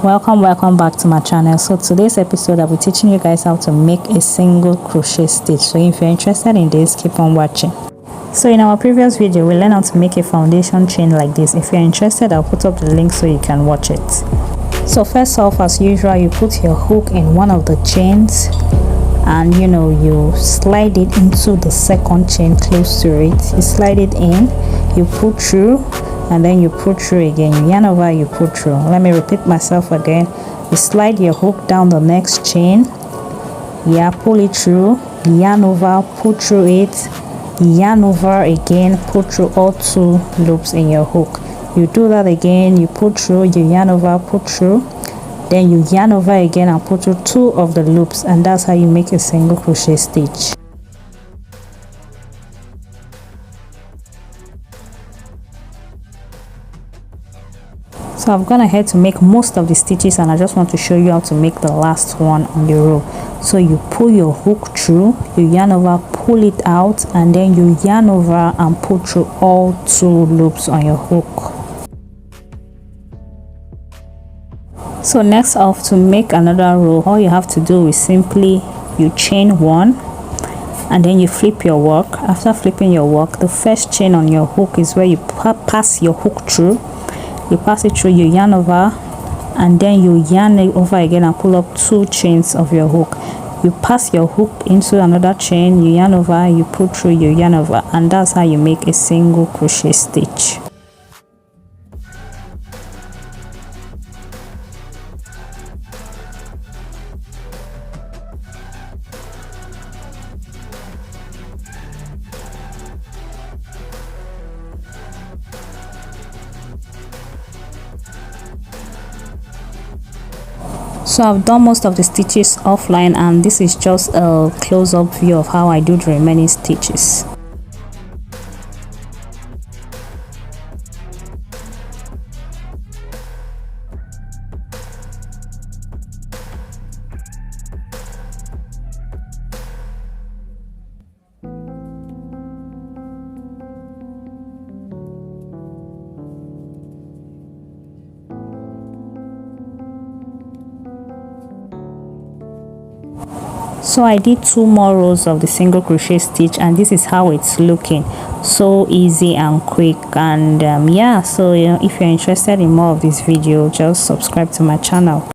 Welcome back to my channel. So today's episode I'll be teaching you guys how to make a single crochet stitch. So if you're interested in this, keep on watching. So in our previous video we learned how to make a foundation chain like this. If you're interested, I'll put up the link so you can watch it. So first off, as usual, you put your hook in one of the chains and you slide it into the second chain close to it. You slide it in, you pull through, and then you pull through again. You yarn over, you pull through. Let me repeat myself again. You slide your hook down the next chain, pull it through, yarn over, pull through it, yarn over again, pull through all 2 loops in your hook. You do that again, you pull through, you yarn over, pull through, then you yarn over again and pull through 2 of the loops, and that's how you make a single crochet stitch. So I've gone ahead to make most of the stitches, and I just want to show you how to make the last one on the row. So you pull your hook through, you yarn over, pull it out, and then you yarn over and pull through all 2 loops on your hook. So next off, to make another row, all you have to do is simply you chain 1 and then you flip your work. After flipping your work, the first chain on your hook is where you pass your hook through. You pass it through, you yarn over, and then you yarn it over again and pull up 2 chains of your hook. You pass your hook into another chain, you yarn over, you pull through, you yarn over, and that's how you make a single crochet stitch. So I've done most of the stitches offline, and this is just a close-up view of how I do the remaining stitches. So I did 2 more rows of the single crochet stitch, and this is how it's looking. So easy and quick, and so if you're interested in more of this video, just subscribe to my channel.